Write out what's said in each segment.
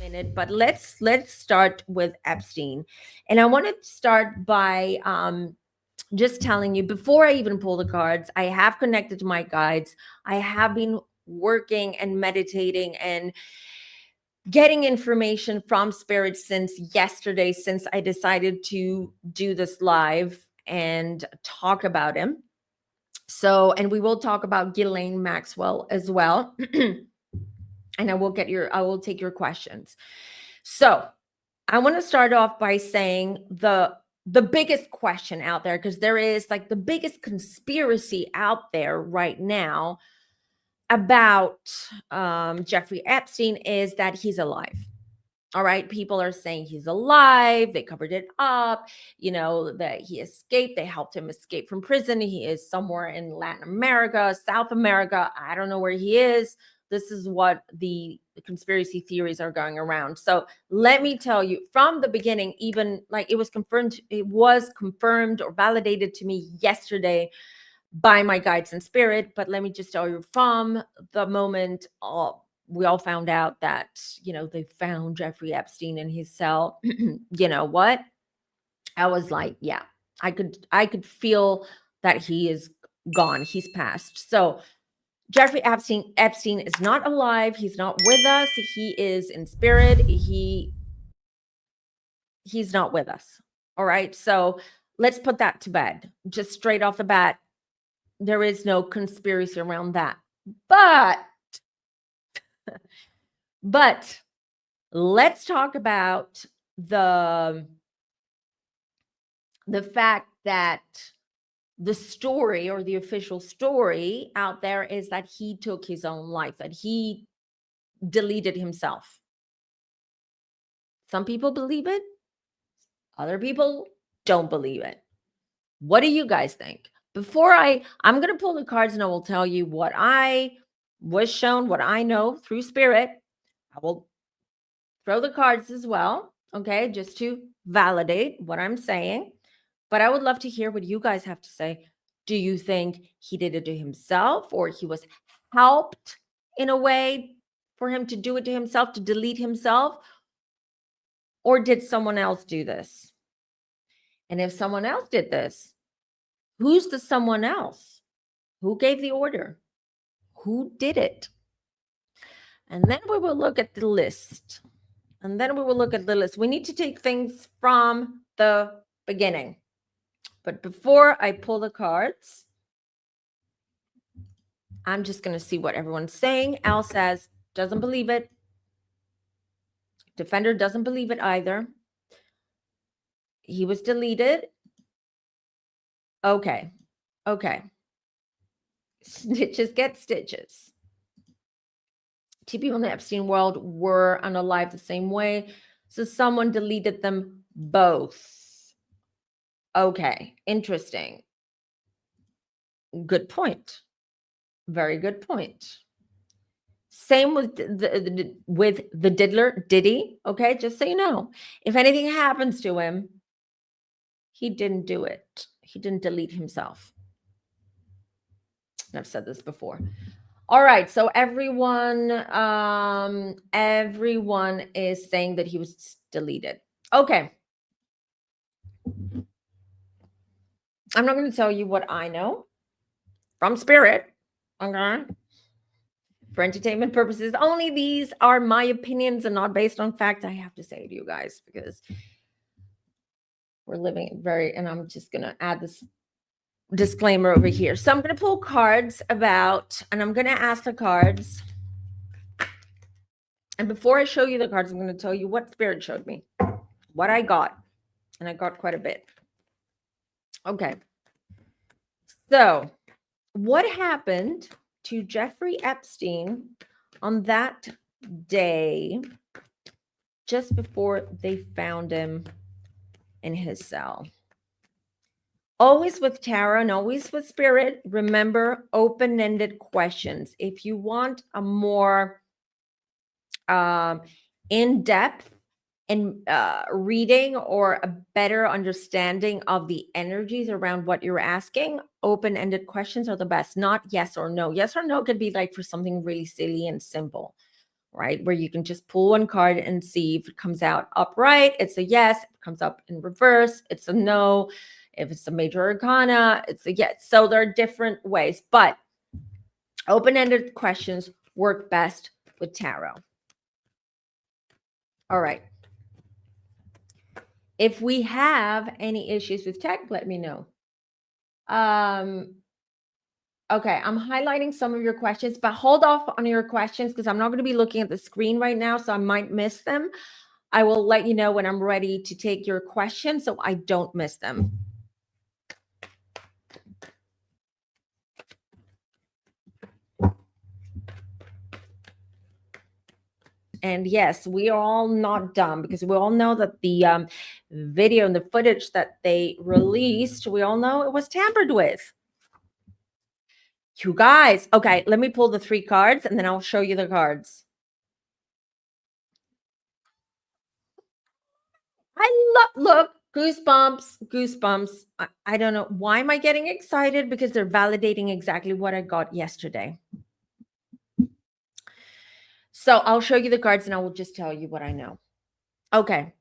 minute, but let's start with Epstein. And I want to start by just telling you, before I even pull the cards, I have connected to my guides. I have been working and meditating and getting information from spirit since yesterday, since I decided to do this live and talk about him. So, and we will talk about Ghislaine Maxwell as well. And I will take your questions. So I want to start off by saying the biggest question out there, because there is like the biggest conspiracy out there right now about Jeffrey Epstein is that he's alive. All right. People are saying he's alive. They covered it up, that he escaped. They helped him escape from prison. He is somewhere in Latin America, South America. I don't know where he is. This is what the conspiracy theories are going around. So let me tell you from the beginning, even like it was confirmed or validated to me yesterday by my guides in spirit. But let me just tell you from the moment we all found out that, they found Jeffrey Epstein in his cell, you know what? I was like, yeah, I could feel that he is gone. He's passed. So Jeffrey Epstein is not alive. He's not with us. He is in spirit. He's not with us. All right. So let's put that to bed. Just straight off the bat, there is no conspiracy around that. But let's talk about the fact that the story, or the official story out there, is that he took his own life, that he deleted himself. Some people believe it. Other people don't believe it. What do you guys think? Before I'm going to pull the cards and I will tell you what I was shown, what I know through spirit. I will throw the cards as well, okay, just to validate what I'm saying. But I would love to hear what you guys have to say. Do you think he did it to himself, or he was helped in a way for him to do it to himself, to delete himself? Or did someone else do this? And if someone else did this, who's the someone else? Who gave the order? Who did it? And then we will look at the list. We need to take things from the beginning. But before I pull the cards, I'm just going to see what everyone's saying. Al says, doesn't believe it. Defender doesn't believe it either. He was deleted. Okay. Stitches get stitches. Two people in the Epstein world were unalive the same way. So someone deleted them both. Okay, interesting. Good point. Very good point. Same with the diddler, Diddy. Okay, just so you know, if anything happens to him, he didn't do it. He didn't delete himself. I've said this before. All right, so everyone is saying that he was deleted. Okay. I'm not going to tell you what I know from spirit, okay? For entertainment purposes only. These are my opinions and not based on fact. I have to say to you guys, because we're living and I'm just going to add this disclaimer over here. So I'm going to pull cards and I'm going to ask the cards. And before I show you the cards, I'm going to tell you what spirit showed me, what I got. And I got quite a bit. Okay. So what happened to Jeffrey Epstein on that day just before they found him in his cell? Always with tarot and always with spirit, remember open-ended questions. If you want a more in-depth and reading or a better understanding of the energies around what you're asking, open-ended questions are the best. Not yes or no. Yes or no could be like for something really silly and simple. right? Where you can just pull one card and see if it comes out upright, it's a yes. If it comes up in reverse, it's a no. If it's a major arcana, it's a yes. So there are different ways, but open-ended questions work best with tarot. All right. If we have any issues with tech, let me know. Okay, I'm highlighting some of your questions, but hold off on your questions because I'm not going to be looking at the screen right now, so I might miss them. I will let you know when I'm ready to take your questions so I don't miss them. And yes, we are all not dumb because we all know that the video and the footage that they released, we all know it was tampered with. You guys, okay, let me pull the 3 cards and then I'll show you the cards. Look, goosebumps. I don't know. Why am I getting excited? Because they're validating exactly what I got yesterday. So I'll show you the cards and I will just tell you what I know. Okay.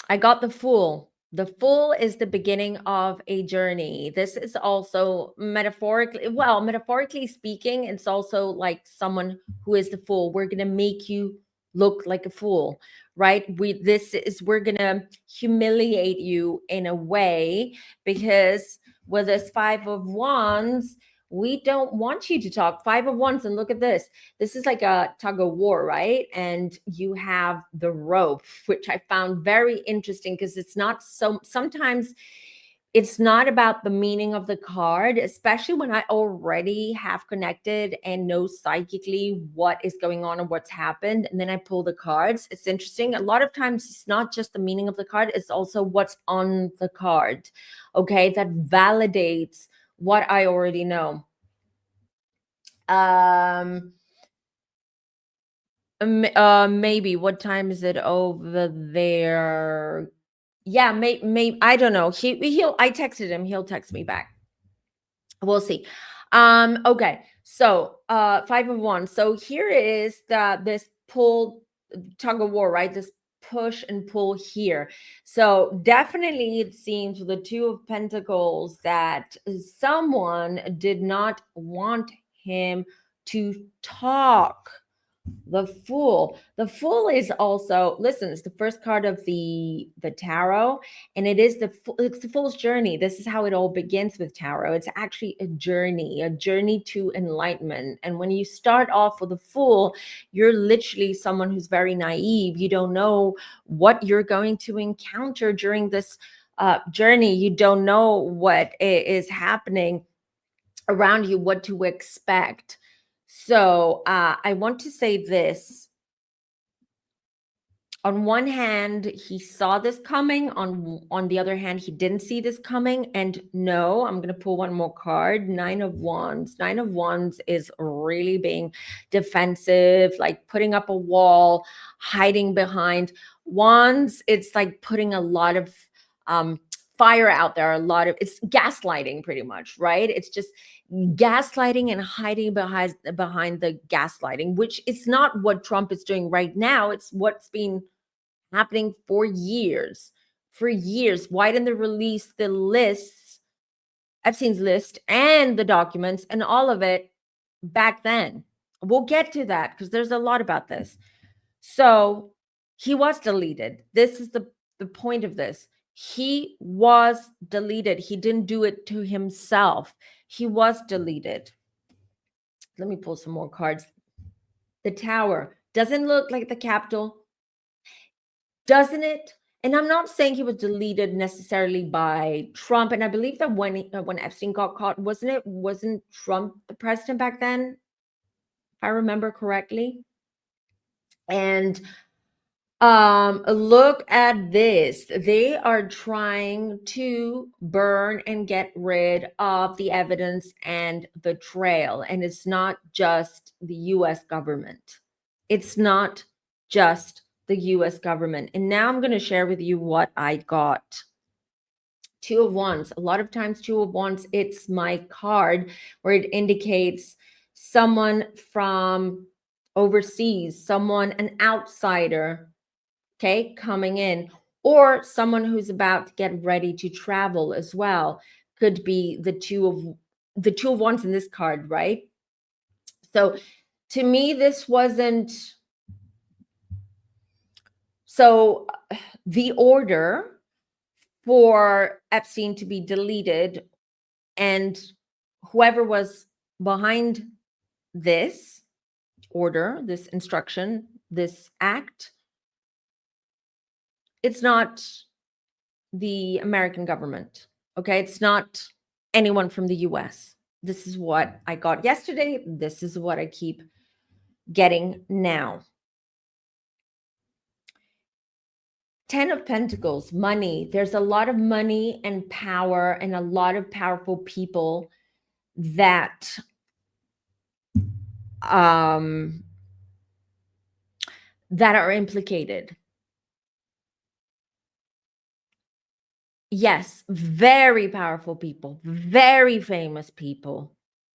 I got the Fool. The Fool is the beginning of a journey. This is also metaphorically speaking, it's also like someone who is the fool. We're going to make you look like a fool, right? We're going to humiliate you in a way because with this 5 of Wands, we don't want you to talk. 5 of Wands, and look at this. This is like a tug of war, right? And you have the rope, which I found very interesting because it's not so, sometimes it's not about the meaning of the card, especially when I already have connected and know psychically what is going on and what's happened. And then I pull the cards. It's interesting. A lot of times it's not just the meaning of the card, it's also what's on the card. Okay. That validates what I already know. Maybe. What time is it over there? Yeah, may I don't know. I texted him. He'll text me back. We'll see. Okay. So, 5 of Wands. So here is this pull, tug of war, right? This push and pull here. So definitely it seems with the 2 of Pentacles that someone did not want him to talk. The Fool. The Fool is also, listen, it's the first card of the tarot, and it's the Fool's journey. This is how it all begins with tarot. It's actually a journey to enlightenment. And when you start off with a Fool, you're literally someone who's very naive. You don't know what you're going to encounter during this journey. You don't know what is happening around you, what to expect. So I want to say this. On one hand, he saw this coming. On the other hand, he didn't see this coming. And no, I'm going to pull one more card. 9 of Wands. 9 of Wands is really being defensive, like putting up a wall, hiding behind. Wands, it's like putting a lot of fire out there, it's gaslighting pretty much, right? It's just gaslighting and hiding behind the gaslighting, which is not what Trump is doing right now. It's what's been happening for years. Why didn't they release the lists, Epstein's list and the documents and all of it back then? We'll get to that because there's a lot about this. So he was deleted. This is the point of this. He was deleted. He didn't do it to himself. He was deleted. Let me pull some more cards. The Tower doesn't look like the Capitol, doesn't it? And I'm not saying he was deleted necessarily by Trump. And I believe that when Epstein got caught, wasn't Trump the president back then, if I remember correctly? And look at this. They are trying to burn and get rid of the evidence and the trail. And it's not just the US government. It's not just the US government. And now I'm going to share with you what I got. 2 of Wands. A lot of times 2 of Wands, it's my card where it indicates someone from overseas, someone, an outsider, okay, coming in, or someone who's about to get ready to travel as well. Could be the two of wands in this card, right? So to me, this wasn't so the order for Epstein to be deleted and whoever was behind this order, this instruction, this act, it's not the American government. Okay. It's not anyone from the US. This is what I got yesterday. This is what I keep getting now. 10 of Pentacles, money. There's a lot of money and power and a lot of powerful people that that are implicated. Yes, very powerful people, very famous people,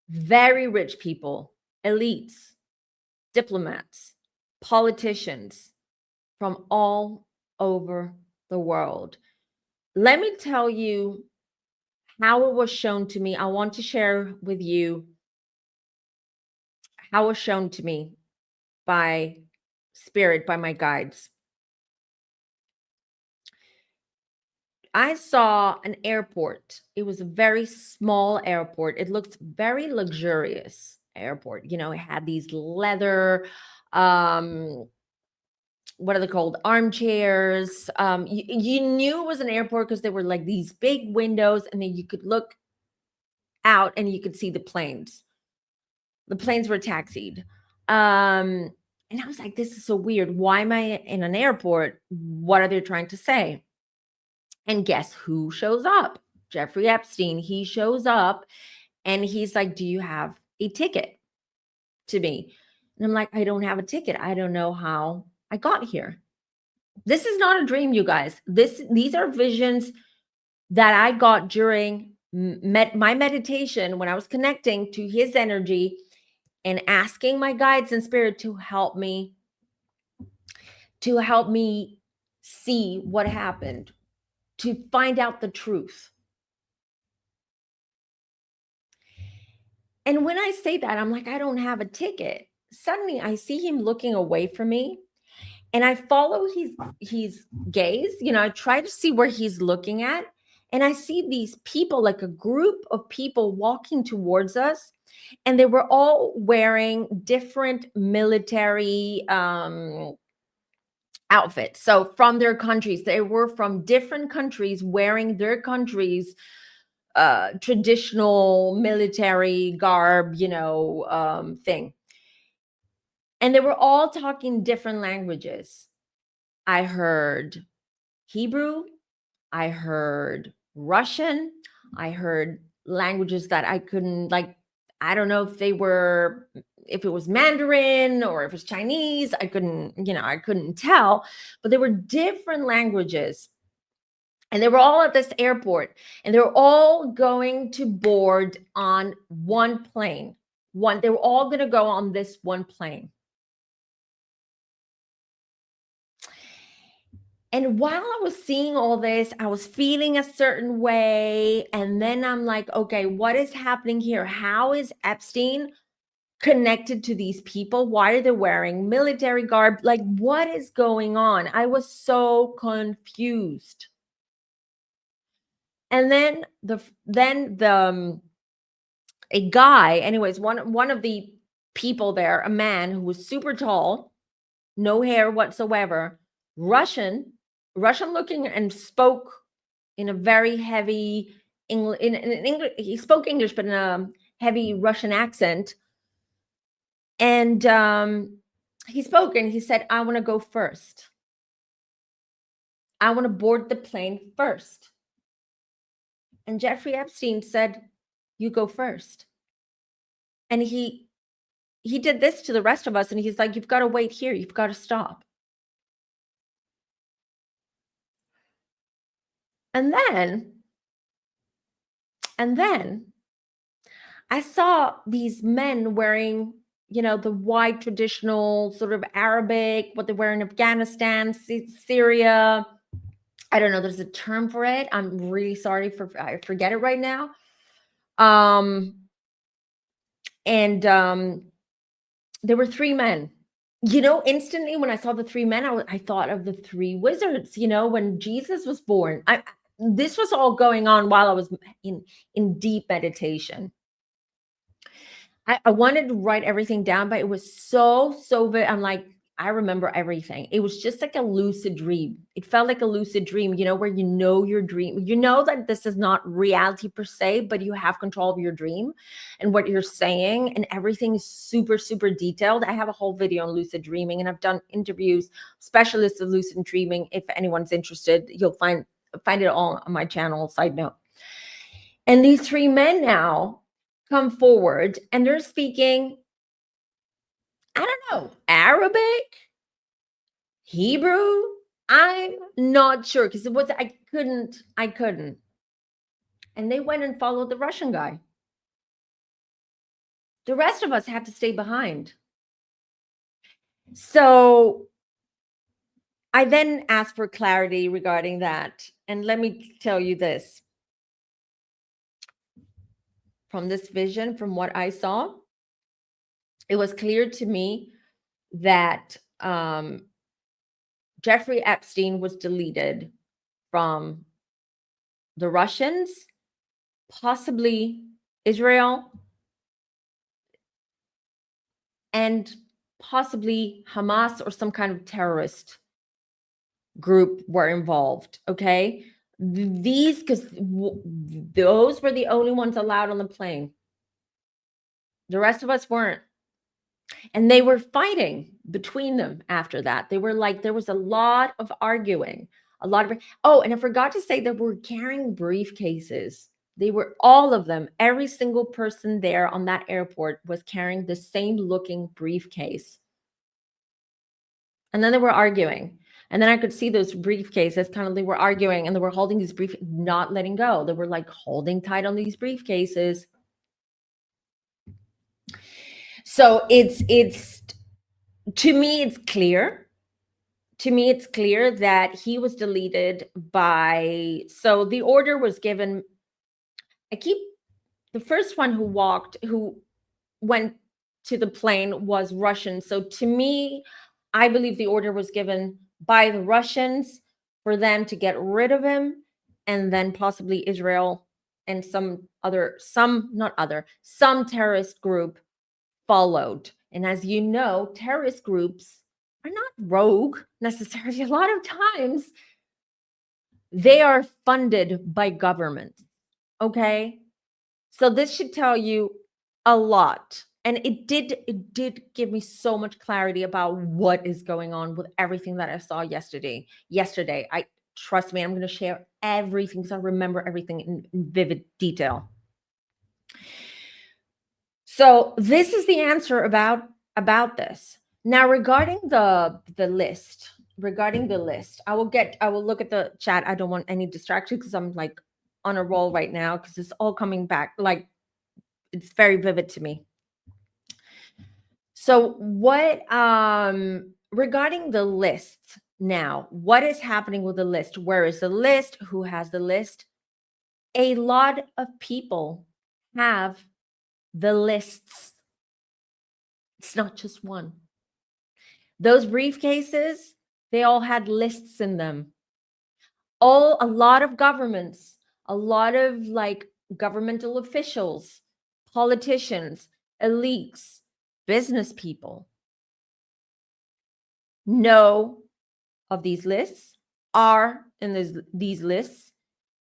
very rich people, elites, diplomats, politicians from all over the world. Let me tell you how it was shown to me. I want to share with you how it was shown to me by spirit, by my guides. I saw an airport. It was a very small airport. It looked very luxurious airport. You know, it had these leather, what are they called? Armchairs. You knew it was an airport because there were like these big windows, and then you could look out and you could see the planes. The planes were taxied. And I was like, this is so weird. Why am I in an airport? What are they trying to say? And guess who shows up? Jeffrey Epstein. He shows up and he's like, do you have a ticket to me? And I'm like, I don't have a ticket. I don't know how I got here. This is not a dream, you guys. These are visions that I got during my meditation when I was connecting to his energy and asking my guides and spirit to help me see what happened, to find out the truth. And when I say that, I'm like, I don't have a ticket. Suddenly I see him looking away from me and I follow his gaze. You know, I try to see where he's looking at. And I see these people, like a group of people walking towards us. And they were all wearing different military outfits. So from their countries, they were from different countries wearing their country's traditional military garb, you know, thing. And they were all talking different languages. I heard Hebrew, I heard Russian, I heard languages that I couldn't, like, I don't know if it was Mandarin or if it was Chinese. I couldn't tell, but there were different languages. And they were all at this airport and they were all going to board on one plane. They were all going to go on this one plane. And while I was seeing all this, I was feeling a certain way. And then I'm like, okay, what is happening here? How is Epstein connected to these people? Why are they wearing military garb? Like, what is going on? I was so confused. And then a guy, anyways, one of the people there, a man who was super tall, no hair whatsoever, Russian looking, and spoke in a very heavy English. In English, he spoke English, but in a heavy Russian accent. And he spoke and he said, "I want to go first. I want to board the plane first." And Jeffrey Epstein said, "You go first." And he did this to the rest of us, and he's like, "You've got to wait here. You've got to stop." And then I saw these men wearing the white traditional sort of Arabic, what they wear in Afghanistan, Syria. I don't know. There's a term for it. I'm really sorry I forget it right now. And there were three men. Instantly when I saw the three men, I thought of the three wizards. When Jesus was born. This was all going on while I was in deep meditation. I wanted to write everything down, but it was so I'm like, I remember everything. It was just like a lucid dream. It felt like a lucid dream, where your dream, that this is not reality per se, but you have control of your dream and what you're saying, and everything is super, super detailed. I have a whole video on lucid dreaming, and I've done interviews, specialists of lucid dreaming. If anyone's interested, you'll find it all on my channel, side note. And these three men now come forward and they're speaking, I don't know, Arabic, Hebrew. I'm not sure because I couldn't. And they went and followed the Russian guy. The rest of us had to stay behind. So I then asked for clarity regarding that. And let me tell you this. From this vision, from what I saw, it was clear to me that Jeffrey Epstein was deleted from the Russians, possibly Israel, and possibly Hamas or some kind of terrorist group were involved. Okay. Because those were the only ones allowed on the plane. The rest of us weren't. And they were fighting between them after that. They were like, there was a lot of arguing, and I forgot to say that we're carrying briefcases. They were, all of them, every single person there on that airport was carrying the same looking briefcase. And then they were arguing. And then I could see those briefcases they were arguing, and they were holding these not letting go. They were like holding tight on these briefcases. So it's to me, it's clear. To me, it's clear that he was deleted so the order was given. The first one who went to the plane was Russian. So to me, I believe the order was given by the Russians for them to get rid of him, and then possibly Israel and some terrorist group followed. And as you know, terrorist groups are not rogue necessarily. A lot of times they are funded by governments. Okay. So this should tell you a lot. And it did give me so much clarity about what is going on with everything that I saw yesterday. Trust me, I'm going to share everything because I remember everything in vivid detail. So this is the answer about this. Now, regarding the list, I will look at the chat. I don't want any distractions because I'm like on a roll right now because it's all coming back. Like, it's very vivid to me. So what, regarding the list now, what is happening with the list? Where is the list? Who has the list? A lot of people have the lists. It's not just one. Those briefcases, they all had lists in them. A lot of governments, a lot of like governmental officials, politicians, elites, business people know of these lists, are in these lists,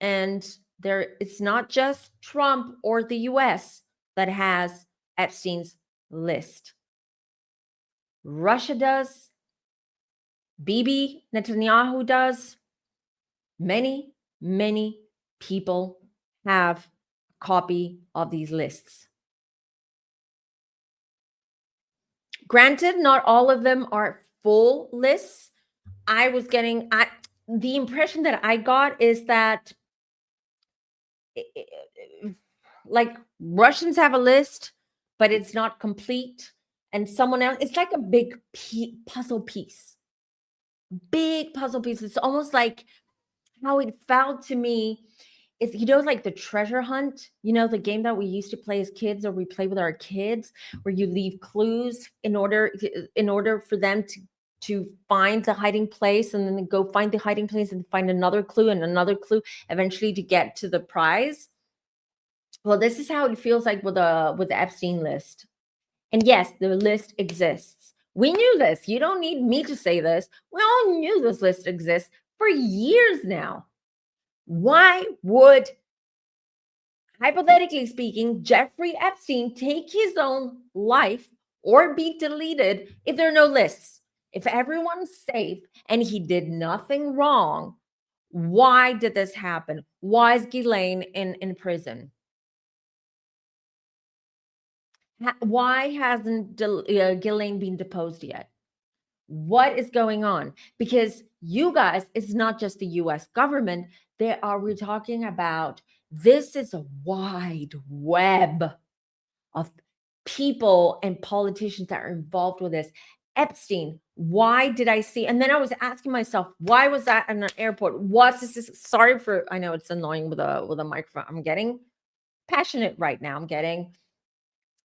and it's not just Trump or the US that has Epstein's list. Russia does. Bibi Netanyahu does. Many, many people have a copy of these lists. Granted, not all of them are full lists. The impression that I got is that like Russians have a list, but it's not complete. and someone else. It's like a big puzzle piece, big puzzle piece. It's almost like how it felt to me is, like the treasure hunt, the game that we used to play as kids, or we play with our kids, where you leave clues in order for them to find the hiding place, and then go find the hiding place and find another clue and another clue, eventually to get to the prize. Well, this is how it feels like with the Epstein list. And yes, the list exists. We knew this. You don't need me to say this. We all knew this list exists for years now. Why would, hypothetically speaking, Jeffrey Epstein take his own life or be deleted if there are no lists? If everyone's safe and he did nothing wrong, why did this happen? Why is Ghislaine in prison? Why hasn't Ghislaine been deposed yet? What is going on? Because you guys, it's not just the US government. We're talking about, this is a wide web of people and politicians that are involved with this. Epstein, why did I see? And then I was asking myself, why was that in an airport? What's this? Sorry for, I know it's annoying with a microphone. I'm getting passionate right now. I'm getting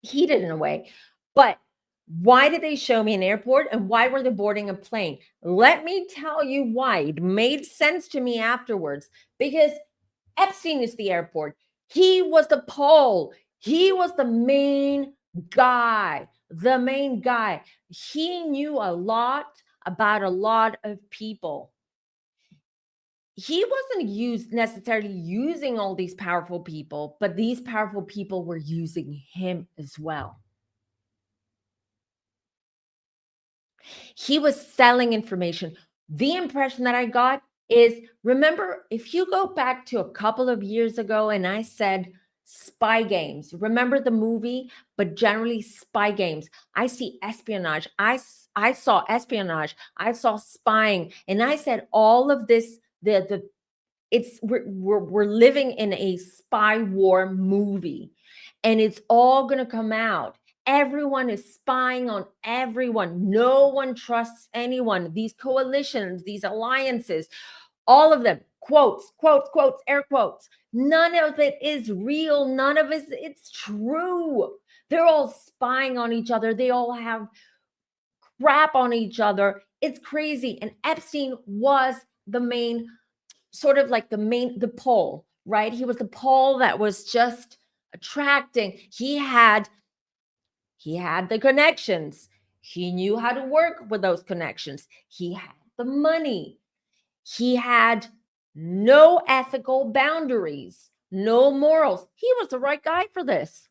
heated in a way. But why did they show me an airport, and why were they boarding a plane? Let me tell you why. It made sense to me afterwards, because Epstein is the airport. He was the pole. He was the main guy. The main guy. He knew a lot about a lot of people. He wasn't necessarily using all these powerful people, but these powerful people were using him as well. He was selling information. The impression that I got is, remember, if you go back to a couple of years ago and I said spy games, remember the movie? But generally spy games. I see espionage. I saw espionage. I saw spying. And I said all of this, we're living in a spy war movie, and it's all going to come out. Everyone is spying on everyone. No one trusts anyone. These coalitions, these alliances, all of them, quotes, quotes, quotes, air quotes. None of it is real. None of it's true. They're all spying on each other. They all have crap on each other. It's crazy. And Epstein was the main, sort of like the pole, right? He was the pole that was just attracting. He had the connections. He knew how to work with those connections. He had the money. He had no ethical boundaries, no morals. He was the right guy for this.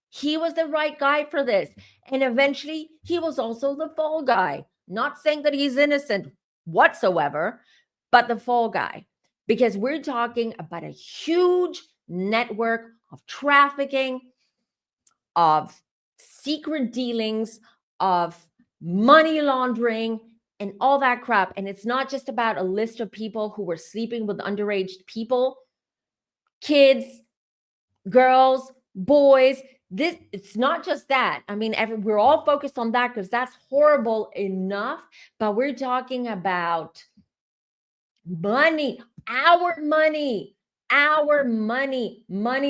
He was the right guy for this. And eventually, he was also the fall guy. Not saying that he's innocent whatsoever, but the fall guy. Because we're talking about a huge network of trafficking, of secret dealings, of money laundering, and all that crap. And it's not just about a list of people who were sleeping with underage people, kids, girls, boys. It's not just that. I mean, we're all focused on that because that's horrible enough, but we're talking about money, money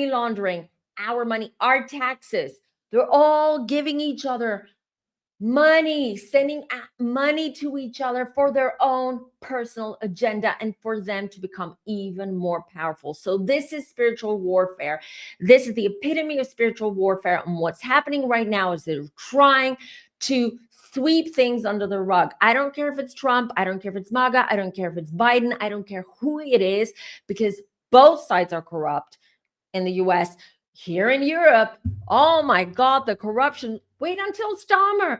laundering, our money, our taxes. They're all giving each other money, sending money to each other for their own personal agenda and for them to become even more powerful. So this is spiritual warfare. This is the epitome of spiritual warfare. And what's happening right now is they're trying to sweep things under the rug. I don't care if it's Trump. I don't care if it's MAGA. I don't care if it's Biden. I don't care who it is, because both sides are corrupt in the US. Here in Europe, oh my God, the corruption. Wait until Starmer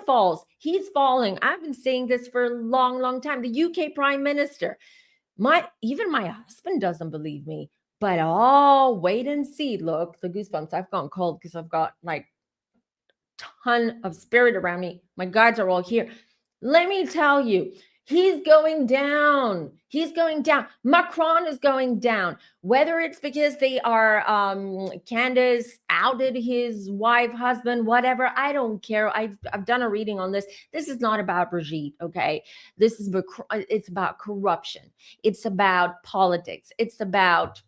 falls. He's falling. I've been saying this for a long, long time. The UK Prime Minister. Even my husband doesn't believe me. But wait and see. Look, the goosebumps. I've gone cold because I've got like a ton of spirit around me. My guides are all here. Let me tell you, He's going down. He's going down. Macron is going down. Whether it's because they are Candace outed his wife, husband, whatever, I don't care. I've done a reading on this. This is not about Brigitte, okay? This is it's about corruption. It's about politics. It's about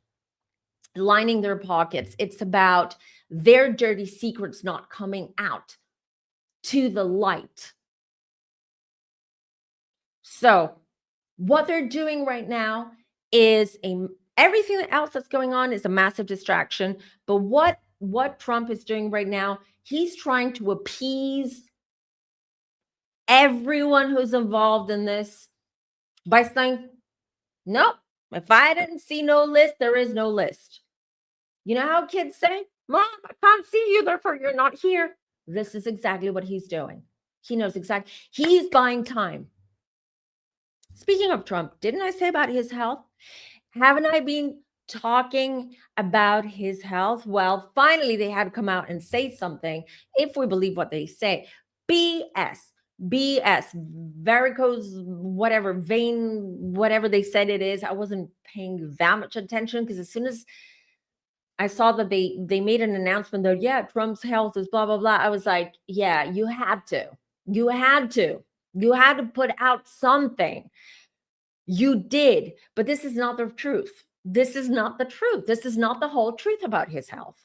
lining their pockets. It's about their dirty secrets not coming out to the light. So what they're doing right now is everything else that's going on is a massive distraction. But what Trump is doing right now, he's trying to appease everyone who's involved in this by saying, nope, if I didn't see no list, there is no list. You know how kids say, Mom, I can't see you, therefore you're not here. This is exactly what he's doing. He knows exactly. He's buying time. Speaking of Trump, didn't I say about his health? Haven't I been talking about his health? Well, finally, they had to come out and say something, if we believe what they say. BS, varicose, whatever, vein, whatever they said it is. I wasn't paying that much attention because as soon as I saw that they made an announcement that, yeah, Trump's health is blah, blah, blah, I was like, yeah, you had to. You had to put out something. You did, but this is not the truth. This is not the truth. This is not the whole truth about his health.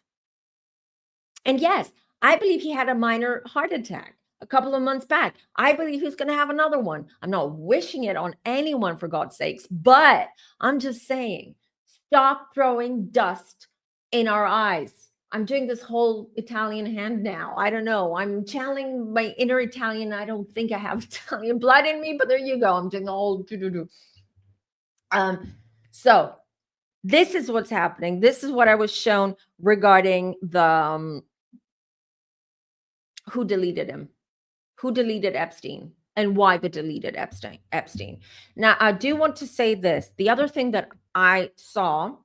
And yes, I believe he had a minor heart attack a couple of months back. I believe he's going to have another one. I'm not wishing it on anyone, for God's sakes, but I'm just saying, stop throwing dust in our eyes. I'm doing this whole Italian hand now. I don't know. I'm channeling my inner Italian. I don't think I have Italian blood in me, but there you go. I'm doing the whole do-do-do. So this is what's happening. This is what I was shown regarding the who deleted him, who deleted Epstein, and why they deleted Epstein. Now, I do want to say this. The other thing that I saw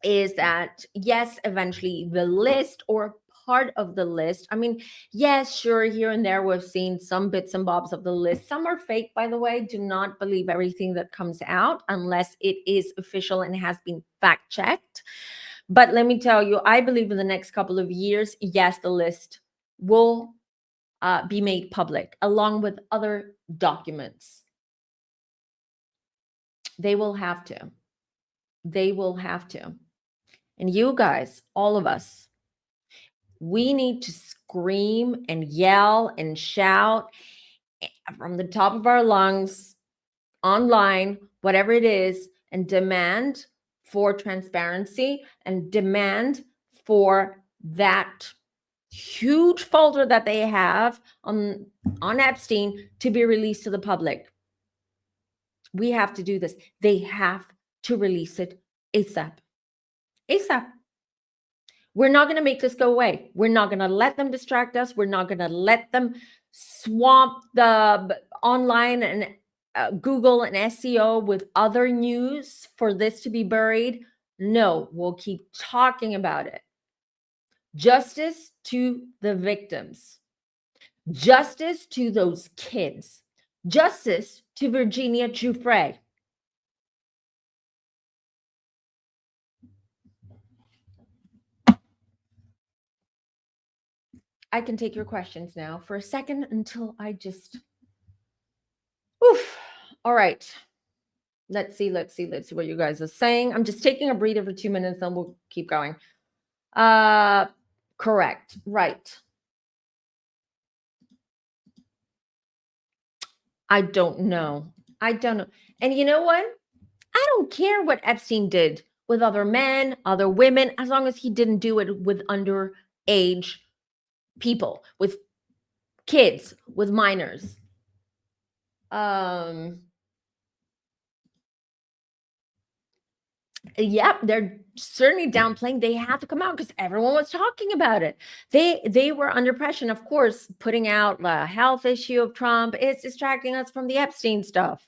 is that, yes, eventually the list or part of the list, I mean, yes, sure, here and there we've seen some bits and bobs of the list. Some are fake, by the way. Do not believe everything that comes out unless it is official and has been fact checked. But let me tell you, I believe in the next couple of years, yes, the list will be made public along with other documents. They will have to. They will have to. And you guys, all of us, we need to scream and yell and shout from the top of our lungs, online, whatever it is, and demand for transparency and demand for that huge folder that they have on Epstein to be released to the public. We have to do this. They have to release it ASAP. ASAP. We're not going to make this go away. We're not going to let them distract us. We're not going to let them swamp the online and Google and SEO with other news for this to be buried. No, we'll keep talking about it. Justice to the victims. Justice to those kids. Justice to Virginia Giuffre. I can take your questions now for a second until I just, oof. All right. Let's see what you guys are saying. I'm just taking a breather for 2 minutes, then we'll keep going. Correct. Right. I don't know. And you know what? I don't care what Epstein did with other men, other women, as long as he didn't do it with underage people, with kids, with minors. Yep, they're certainly downplaying. They had to come out because everyone was talking about it. They were under pressure. And of course, putting out the health issue of Trump is distracting us from the Epstein stuff.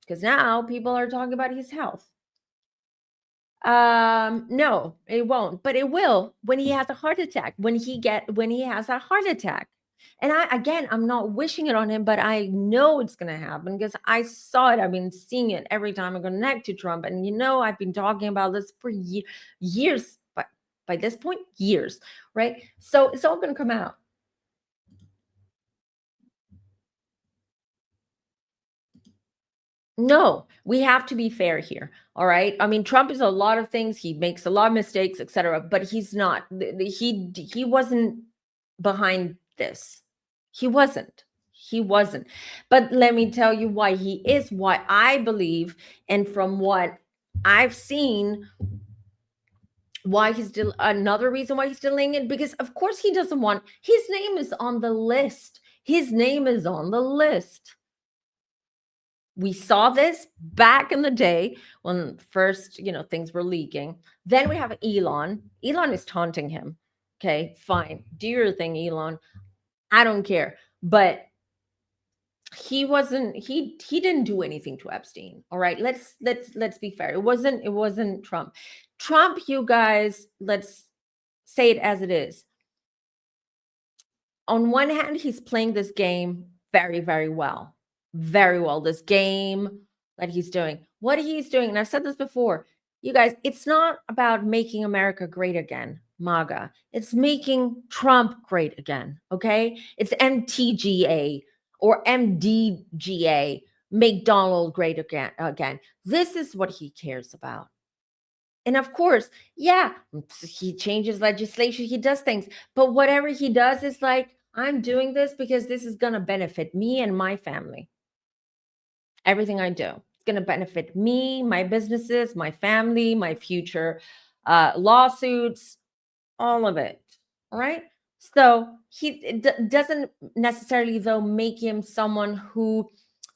Because now people are talking about his health. No, it won't, but it will when he has a heart attack. When he has a heart attack, And I'm not wishing it on him, but I know it's going to happen because I saw it. I've been seeing it every time I connect to Trump. And, I've been talking about this for years, but by this point, years, right? So it's all going to come out. No, we have to be fair here. All right. I mean, Trump is a lot of things. He makes a lot of mistakes, etc. But he's not. He wasn't behind this. He wasn't. He wasn't. But let me tell you why he is. Why I believe, and from what I've seen, why he's still another reason why he's delaying it. Because of course he doesn't want. His name is on the list. His name is on the list. We saw this back in the day when first, things were leaking. Then we have Elon. Elon is taunting him. Okay, fine. Do your thing, Elon. I don't care. But he didn't do anything to Epstein. All right. Let's be fair. It wasn't Trump. Trump, you guys, let's say it as it is. On one hand, he's playing this game very, very well. Very well. This game that he's doing. What he's doing, and I've said this before, you guys, it's not about making America great again, MAGA. It's making Trump great again. Okay. It's MTGA or MDGA, make Donald great again. This is what he cares about. And of course, yeah, he changes legislation, he does things, but whatever he does is like, I'm doing this because this is going to benefit me and my family. Everything I do, it's going to benefit me, my businesses, my family, my future lawsuits, all of it. All right. So doesn't necessarily, though, make him someone who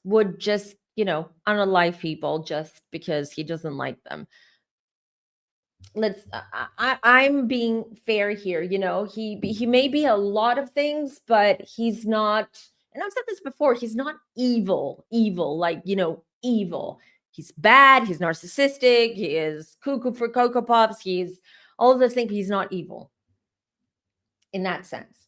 would just, unalive people just because he doesn't like them. I'm being fair here. He may be a lot of things, but he's not. And I've said this before. He's not evil, like evil. He's bad. He's narcissistic. He is cuckoo for cocoa pops. He's all those things. He's not evil in that sense.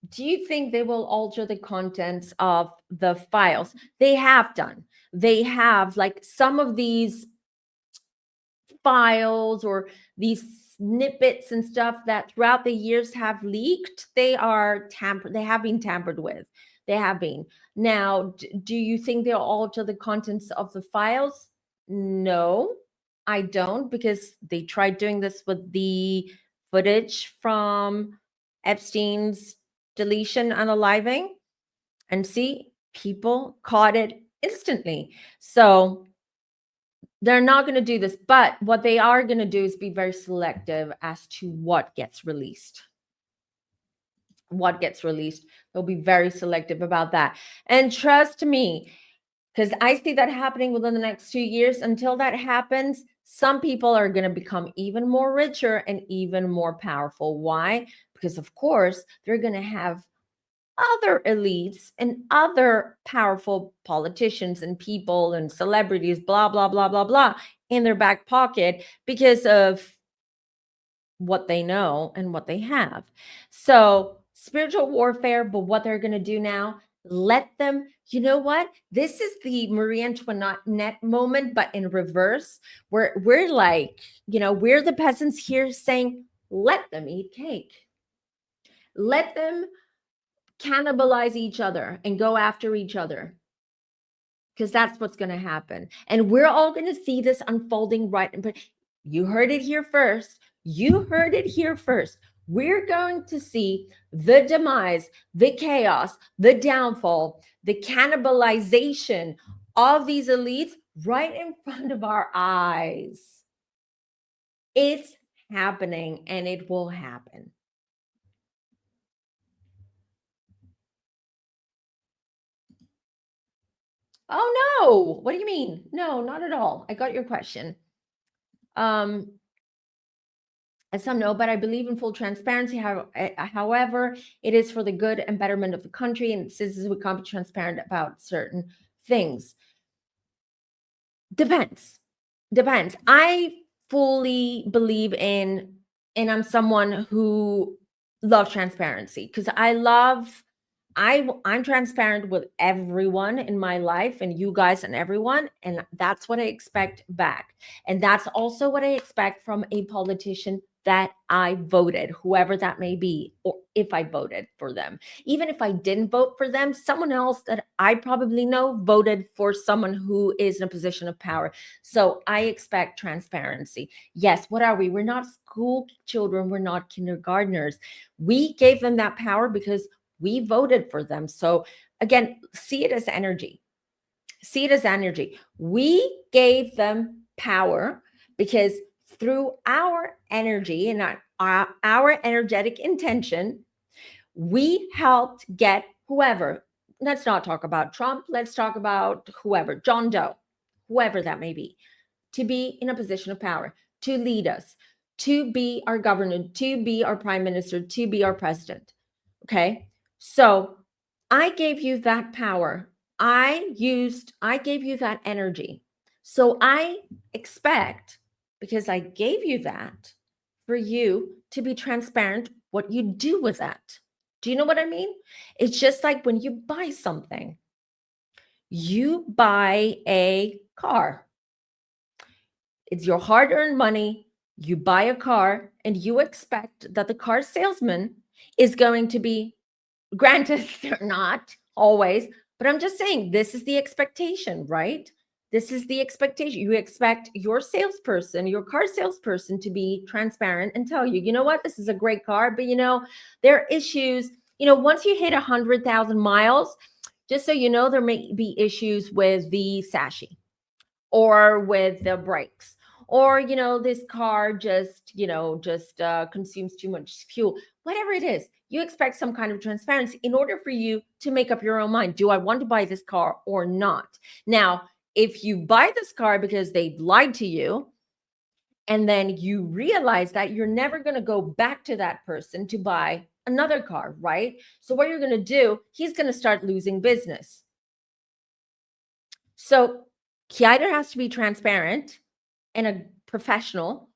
Do you think they will alter the contents of the files? They have done. They have, like, some of these files or these snippets and stuff that throughout the years have leaked, they have been tampered with. They have been. Now, do you think they'll alter the contents of the files? No, I don't, because they tried doing this with the footage from Epstein's deletion and unaliving, and see, people caught it instantly. So they're not going to do this, but what they are going to do is be very selective as to what gets released. What gets released. They'll be very selective about that. And trust me, because I see that happening within the next 2 years. Until that happens, some people are going to become even more richer and even more powerful. Why? Because, of course, they're going to have other elites and other powerful politicians and people and celebrities, blah, blah, blah, blah, blah, in their back pocket because of what they know and what they have. So, spiritual warfare, but what they're going to do now, let them, you know what? This is the Marie Antoinette moment, but in reverse, where we're like, we're the peasants here saying, let them eat cake. Let them cannibalize each other and go after each other, because that's what's going to happen. And we're all going to see this unfolding right. But you heard it here first. We're going to see the demise, the chaos, the downfall, the cannibalization of these elites right in front of our eyes. It's happening, and it will happen. Oh, no. What do you mean? No, not at all. I got your question. As some know, but I believe in full transparency. However, it is for the good and betterment of the country, and citizens would can't be transparent about certain things. Depends. I fully believe in, and I'm someone who love transparency because I'm transparent with everyone in my life and you guys and everyone, and that's what I expect back. And that's also what I expect from a politician that I voted, whoever that may be, or if I voted for them. Even if I didn't vote for them, someone else that I probably know voted for someone who is in a position of power. So I expect transparency. Yes, what are we? We're not school children, we're not kindergartners. We gave them that power because we voted for them. So again, see it as energy. See it as energy. We gave them power because through our energy and our energetic intention, we helped get whoever. Let's not talk about Trump. Let's talk about whoever, John Doe, whoever that may be, to be in a position of power, to lead us, to be our governor, to be our prime minister, to be our president. Okay. So I gave you that power. I gave you that energy. So I expect, because I gave you that, for you to be transparent what you do with that. Do you know what I mean? It's just like when you buy something, you buy a car. It's your hard earned money. You buy a car and you expect that the car salesman is going to be, granted, they're not always, but I'm just saying this is the expectation, right? This is the expectation. You expect your salesperson, your car salesperson, to be transparent and tell you, you know what, this is a great car, but there are issues. Once you hit 100,000 miles, just so you know, there may be issues with the sashi or with the brakes, or this car just consumes too much fuel. Whatever it is, you expect some kind of transparency in order for you to make up your own mind. Do I want to buy this car or not? Now, if you buy this car because they lied to you, and then you realize that you're never going to go back to that person to buy another car, right? So what you're going to do, he's going to start losing business. So he either has to be transparent and a professional,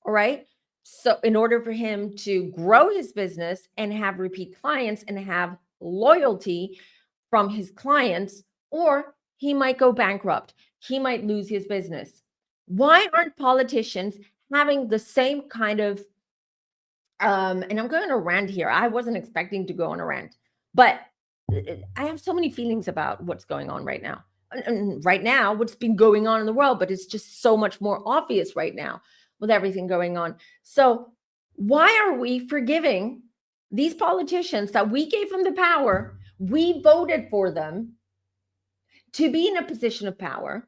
all right? So in order for him to grow his business and have repeat clients and have loyalty from his clients, or he might go bankrupt. He might lose his business. Why aren't politicians having the same kind of and I'm going on a rant here. I wasn't expecting to go on a rant, but I have so many feelings about what's going on right now. And right now, what's been going on in the world, but it's just so much more obvious right now with everything going on. So, why are we forgiving these politicians that we gave them the power? We voted for them to be in a position of power.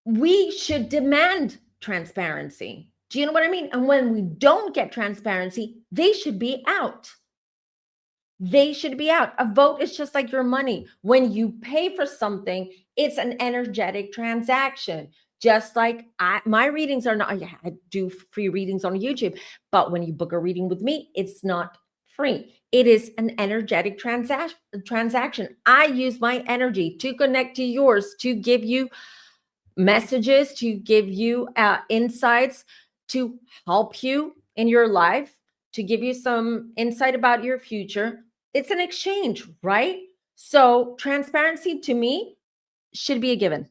We should demand transparency. Do you know what I mean? And when we don't get transparency, they should be out. They should be out. A vote is just like your money. When you pay for something, it's an energetic transaction. Just like my readings are not, I do free readings on YouTube, but when you book a reading with me, it's not free. It is an energetic transaction. I use my energy to connect to yours, to give you messages, to give you insights, to help you in your life, to give you some insight about your future. It's an exchange, right? So transparency to me should be a given.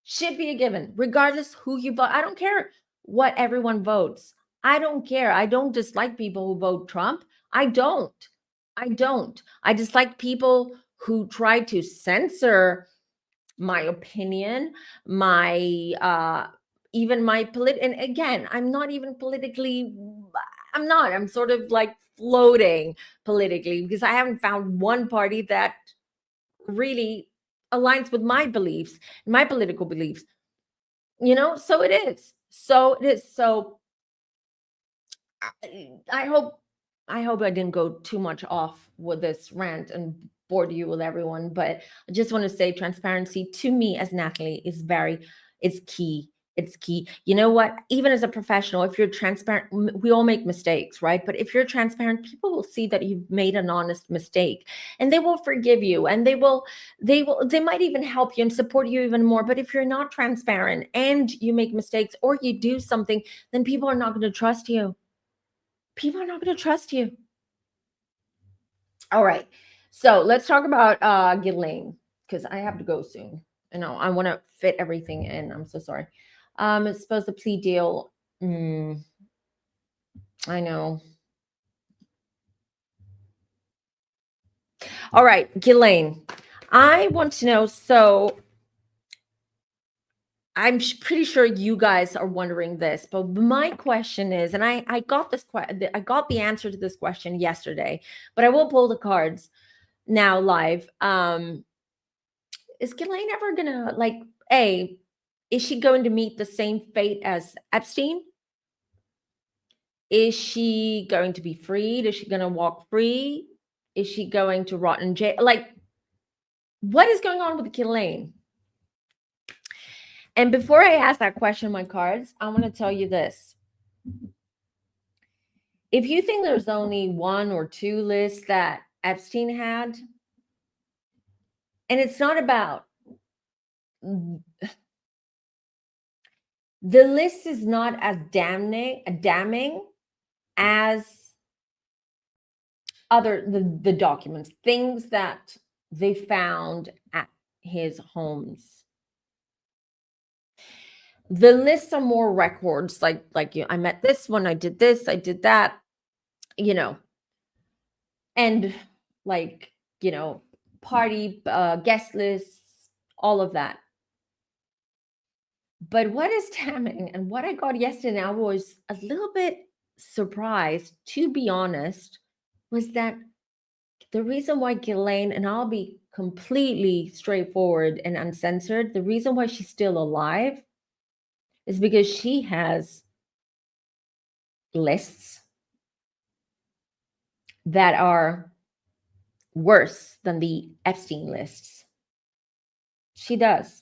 Should be a given, regardless who you vote. I don't care what everyone votes. I don't care. I don't dislike people who vote Trump. I don't. I don't. I dislike people who try to censor my opinion, my even my and again, I'm not even politically, I'm sort of like floating politically because I haven't found one party that really aligns with my beliefs, my political beliefs. So it is. So it is. So I hope I didn't go too much off with this rant and bored you with everyone, but I just want to say transparency to me as Natalie is it's key. It's key. You know what? Even as a professional, if you're transparent, we all make mistakes, right? But if you're transparent, people will see that you've made an honest mistake and they will forgive you, and they might even help you and support you even more. But if you're not transparent and you make mistakes or you do something, then people are not going to trust you. People are not going to trust you. All right. So let's talk about Ghislaine, because I have to go soon. You know, I want to fit everything in. I'm so sorry. It's supposed to plea deal. I know. All right, Ghislaine. I want to know. So I'm pretty sure you guys are wondering this, but my question is, and I got this I got the answer to this question yesterday, but I will pull the cards now live. Is Ghislaine ever gonna like is she going to meet the same fate as Epstein? Is she going to be freed? Is she going to walk free? Is she going to rot in jail? Like, what is going on with Ghislaine? And before I ask that question, my cards, I want to tell you this. If you think there's only one or two lists that Epstein had, and it's not about the list is not as damning as the documents, things that they found at his homes. The lists are more records, like you, I met this one, I did this, I did that, you know, and like, you know, party guest lists, all of that. But what is damning and what I got yesterday, I was a little bit surprised, to be honest, was that the reason why Ghislaine, and I'll be completely straightforward and uncensored, the reason why she's still alive is because she has lists that are worse than the Epstein lists. She does.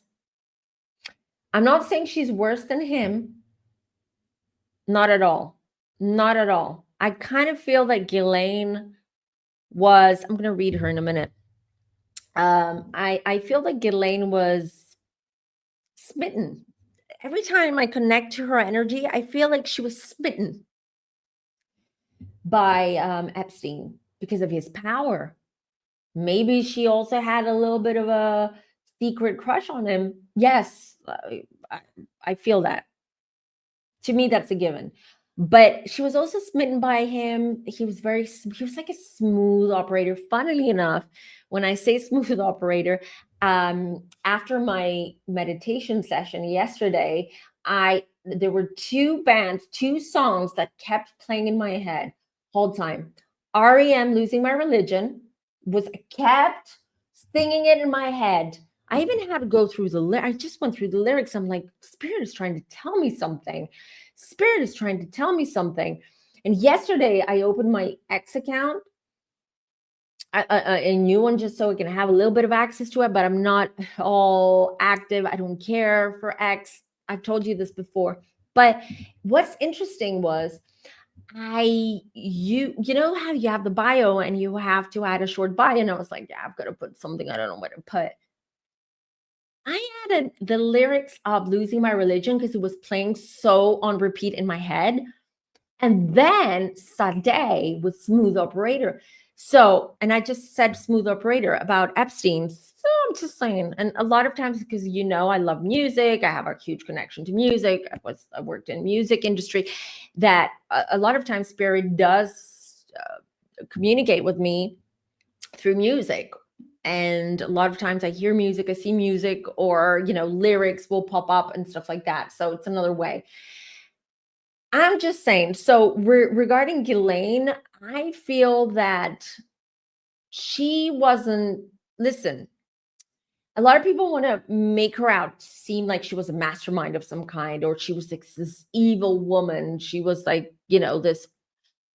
I'm not saying she's worse than him. Not at all. Not at all. I kind of feel that Ghislaine was, I'm going to read her in a minute. I feel like Ghislaine was smitten. Every time I connect to her energy, I feel like she was smitten by Epstein because of his power. Maybe she also had a little bit of a secret crush on him. Yes, I feel that. To me, that's a given. But she was also smitten by him. He was like a smooth operator. Funnily enough, when I say smooth operator, after my meditation session yesterday, there were two songs that kept playing in my head whole time. REM, Losing My Religion, was kept singing it in my head. I even had to go through I just went through the lyrics. I'm like, Spirit is trying to tell me something. Spirit is trying to tell me something. And yesterday I opened my X account, a new one, just so I can have a little bit of access to it, but I'm not all active. I don't care for X. I've told you this before. But what's interesting was you know how you have the bio and you have to add a short bio, and I was like, yeah, I've got to put something, I don't know what to put. I added the lyrics of Losing My Religion because it was playing so on repeat in my head. And then Sade with Smooth Operator. So, and I just said Smooth Operator about Epstein. So I'm just saying, and a lot of times, because you know I love music, I have a huge connection to music. I worked in music industry. That a lot of times Spirit does communicate with me through music. And a lot of times I hear music, I see music, or, you know, lyrics will pop up and stuff like that. So it's another way. I'm just saying. So regarding Ghislaine, I feel that she wasn't, listen, a lot of people want to make her out seem like she was a mastermind of some kind, or she was like this evil woman. She was like, you know, this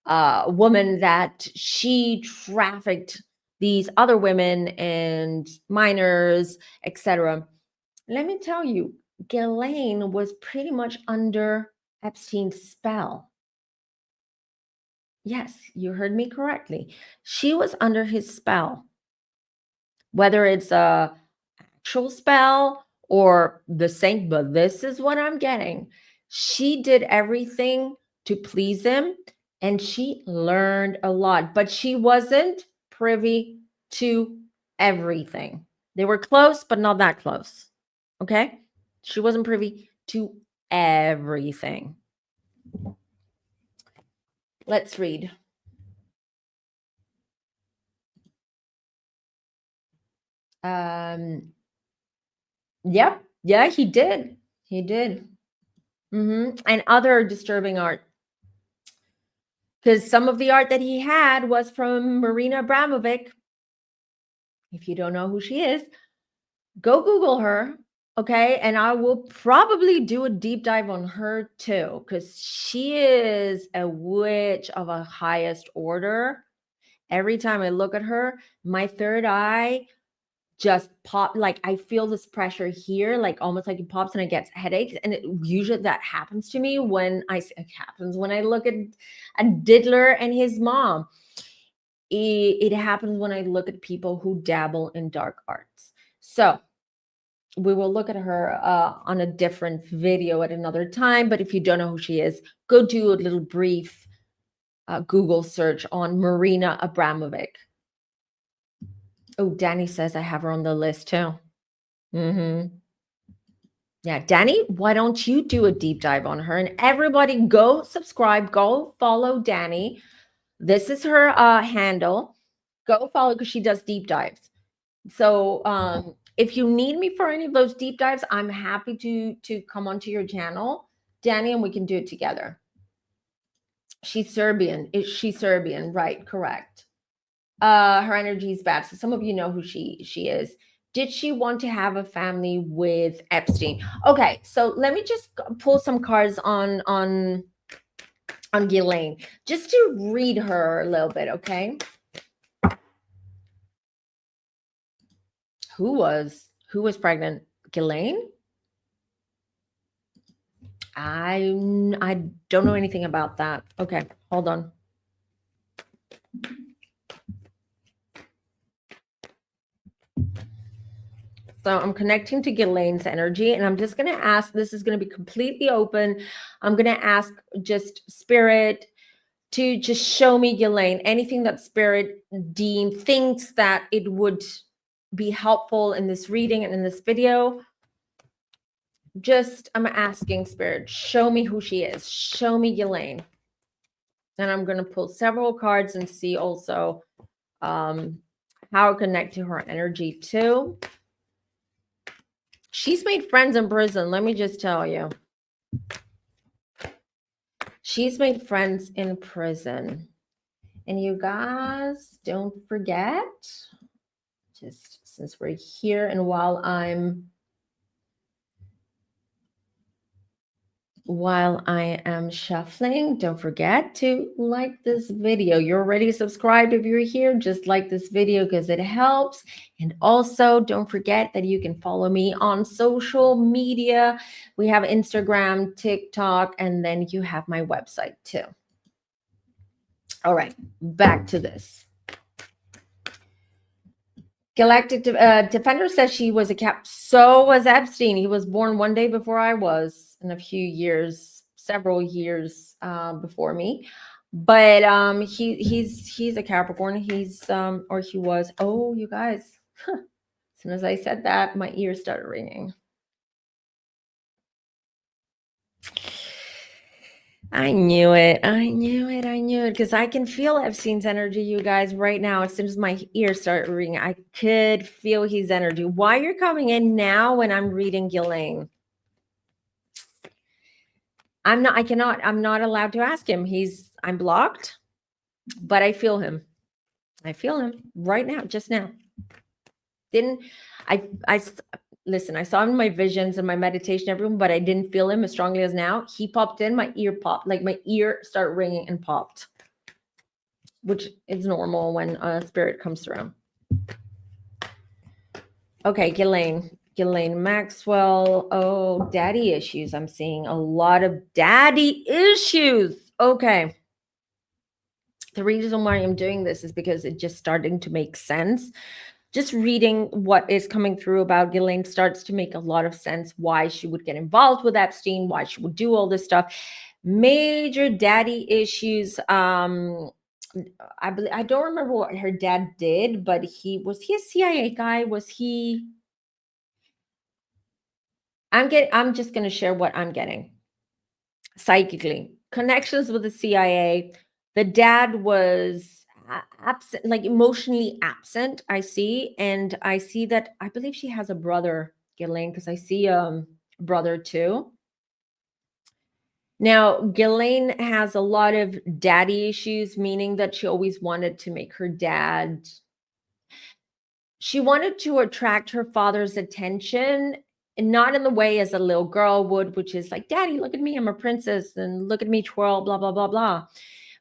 woman that she trafficked these other women and minors, etc. Let me tell you, Ghislaine was pretty much under Epstein's spell. Yes, you heard me correctly. She was under his spell. Whether it's a actual spell or the saint, but this is what I'm getting. She did everything to please him, and she learned a lot, but she wasn't privy to everything. They were close, but not that close. Okay? She wasn't privy to everything. Let's read. Yeah, he did. He did. And other disturbing art. Because some of the art that he had was from Marina Abramovic. If you don't know who she is, go Google her. Okay. And I will probably do a deep dive on her too, because she is a witch of a highest order. Every time I look at her, my third eye just pop, like I feel this pressure here, like almost like it pops and I get headaches. And usually that happens to me when I look at Diddler and his mom. It happens when I look at people who dabble in dark arts. So we will look at her on a different video at another time. But if you don't know who she is, go do a little brief Google search on Marina Abramovic. Oh, Danny says I have her on the list too. Yeah, Danny, why don't you do a deep dive on her? And everybody go subscribe, go follow Danny. This is her handle. Go follow because she does deep dives. So if you need me for any of those deep dives, I'm happy to come onto your channel, Danny, and we can do it together. She's Serbian. Is she Serbian? Right, correct. Her energy is bad. So some of you know who she is. Did she want to have a family with Epstein? Okay, so let me just pull some cards on Ghislaine, just to read her a little bit, okay? Who was pregnant? Ghislaine? I don't know anything about that. Okay, hold on. So I'm connecting to Ghislaine's energy, and I'm just going to ask, this is going to be completely open. I'm going to ask just Spirit to just show me, Ghislaine, anything that Spirit thinks that it would be helpful in this reading and in this video. Just, I'm asking Spirit, show me who she is. Show me Ghislaine. And I'm going to pull several cards and see also how I connect to her energy too. She's made friends in prison. Let me just tell you. She's made friends in prison. And you guys, don't forget, just since we're here and while I am shuffling, don't forget to like this video. You're already subscribed if you're here. Just like this video because it helps. And also don't forget that you can follow me on social media. We have Instagram, TikTok, and then you have my website too. All right, back to this. Galactic Defender says she was a cap. So was Epstein. He was born one day before I was, in a few years, several years before me. But he's a Capricorn. He's or he was. Oh, you guys. As soon as I said that, my ears started ringing. I knew it. Because I can feel Epstein's energy, you guys, right now. As soon as my ears start ringing, I could feel his energy. Why you're coming in now when I'm reading Ghislaine? I'm not allowed to ask him. I'm blocked, but I feel him. I feel him right now, just now. Listen, I saw him in my visions and my meditation, everyone, but I didn't feel him as strongly as now. He popped in, my ear popped, like my ear started ringing and popped, which is normal when Spirit comes through. Okay, Ghislaine Maxwell. Oh, daddy issues. I'm seeing a lot of daddy issues. Okay. The reason why I'm doing this is because it's just starting to make sense. Just reading what is coming through about Ghislaine starts to make a lot of sense why she would get involved with Epstein, why she would do all this stuff. major daddy issues. I don't remember what her dad did, but he a CIA guy? Was he? I'm just going to share what I'm getting psychically. Connections with the CIA. The dad was absent, like emotionally absent. I see, and I see that I believe she has a brother, Ghislaine, because I see brother too. Now, Ghislaine has a lot of daddy issues, meaning that she always wanted to make her dad. She wanted to attract her father's attention, and not in the way as a little girl would, which is like, Daddy, look at me, I'm a princess, and look at me twirl, blah, blah, blah, blah.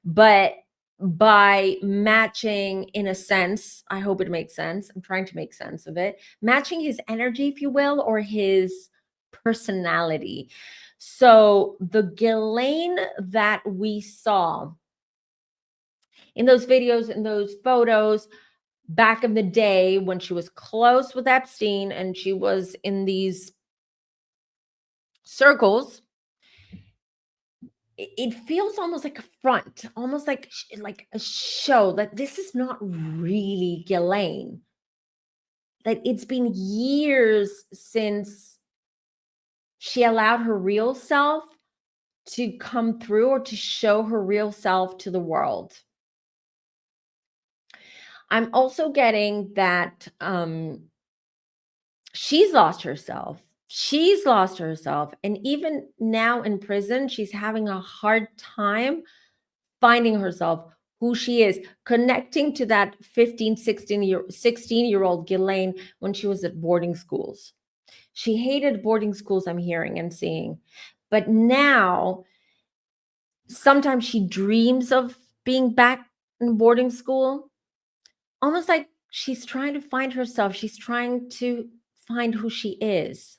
But by matching, in a sense, I hope it makes sense. I'm trying to make sense of it, matching his energy, if you will, or his personality. So the Ghislaine that we saw in those videos, in those photos, back in the day when she was close with Epstein and she was in these circles, it feels almost like a front, almost like a show that this is not really Ghislaine. That it's been years since she allowed her real self to come through or to show her real self to the world. I'm also getting that she's lost herself. She's lost herself. And even now in prison, she's having a hard time finding herself, who she is, connecting to that 15, 16-year-old Ghislaine when she was at boarding schools. She hated boarding schools, I'm hearing and seeing. But now, sometimes she dreams of being back in boarding school, almost like she's trying to find herself. She's trying to find who she is.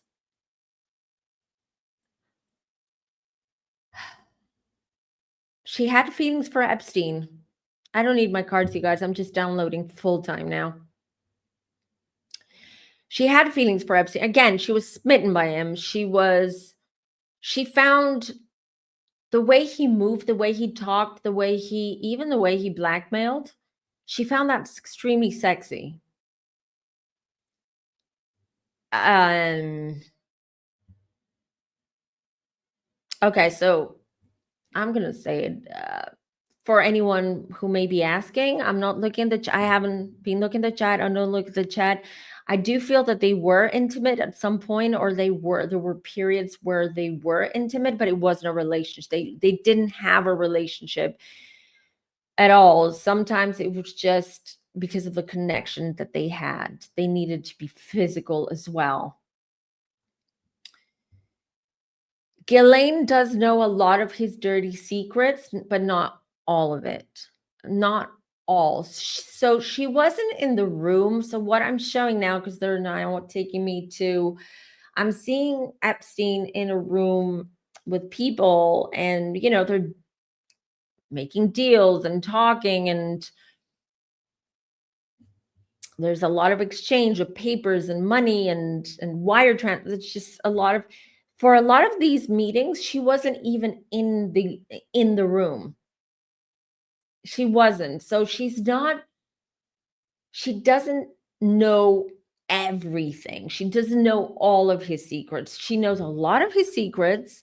She had feelings for Epstein. I don't need my cards, you guys. I'm just downloading full time now. She had feelings for Epstein. Again, she was smitten by him. She found the way he moved, the way he talked, even the way he blackmailed. She found that extremely sexy. Okay, so I'm gonna say it for anyone who may be asking. I'm not looking at I haven't been looking at the chat. I don't look at the chat. I do feel that they were intimate at some point, or there were periods where they were intimate, but it wasn't a relationship. They didn't have a relationship at all. Sometimes it was just because of the connection that they had. They needed to be physical as well. Ghislaine does know a lot of his dirty secrets, but not all of it. Not all. So she wasn't in the room. So what I'm showing now, because they're now taking me to, I'm seeing Epstein in a room with people, and they're making deals and talking, and there's a lot of exchange of papers and money and wire transfer. It's just for a lot of these meetings, she wasn't even in the room. She wasn't. So she doesn't know everything. She doesn't know all of his secrets. She knows a lot of his secrets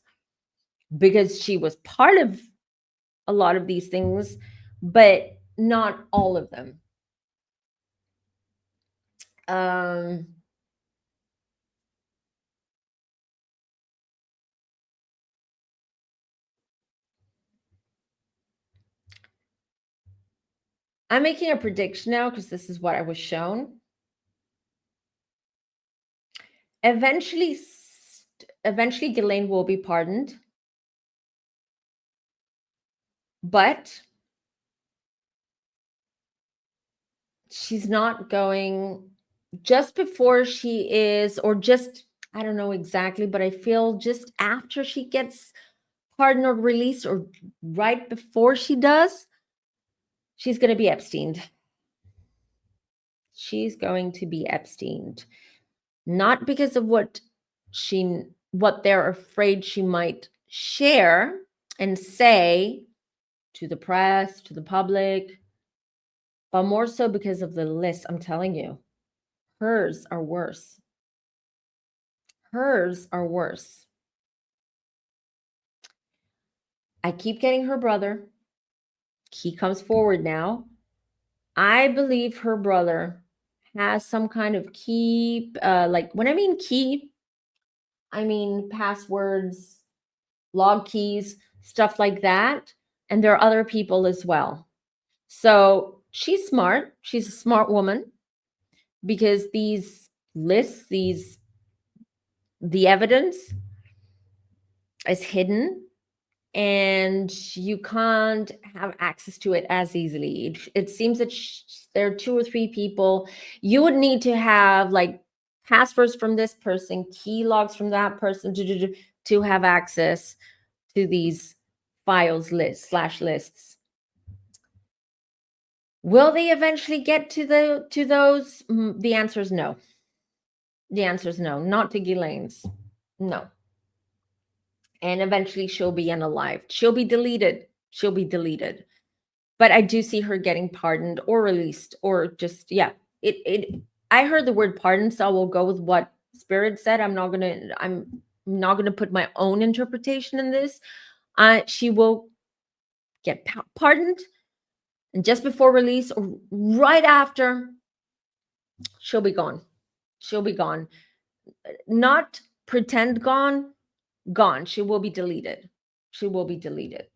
because she was part of a lot of these things, but not all of them. I'm making a prediction now because this is what I was shown. Eventually, Ghislaine will be pardoned, but she's not going just before she is, or just, I don't know exactly, but I feel just after she gets pardoned or released, or right before she does, she's going to be Epsteined. She's going to be Epsteined. Not because of what they're afraid she might share, and say to the press, to the public, but more so because of the list. I'm telling you, hers are worse. Hers are worse. I keep getting her brother. He comes forward now. I believe her brother has some kind of key, like when I mean key, I mean passwords, log keys, stuff like that. And there are other people as well. So she's smart. She's a smart woman because these lists, the evidence is hidden and you can't have access to it as easily. It seems that there are 2 or 3 people. You would need to have like passwords from this person, key logs from that person to have access to these files lists. Will they eventually get to those? The answer is no. The answer is no, not to Ghislaine's. No. And eventually she'll be unalived. She'll be deleted. She'll be deleted. But I do see her getting pardoned or released or just, yeah. I heard the word pardon, so I will go with what Spirit said. I'm not gonna put my own interpretation in this. She will get pardoned, and just before release or right after, she'll be gone. She'll be gone. Not pretend gone, gone. She will be deleted. She will be deleted.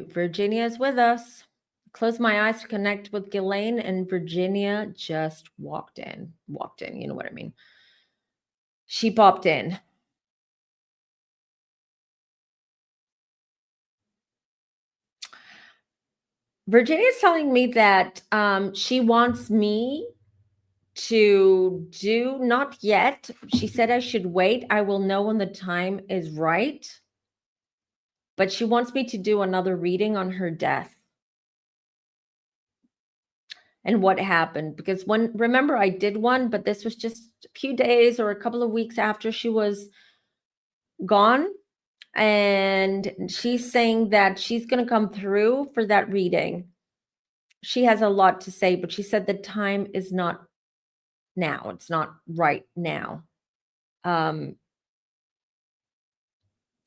Virginia is with us. Close my eyes to connect with Ghislaine, and Virginia just walked in. You know what I mean? She popped in. Virginia is telling me that she wants me to do, not yet. She said I should wait. I will know when the time is right. But she wants me to do another reading on her death and what happened. Because remember, I did one, but this was just a few days or a couple of weeks after she was gone. And she's saying that she's going to come through for that reading. She has a lot to say, but she said the time is not now. It's not right now.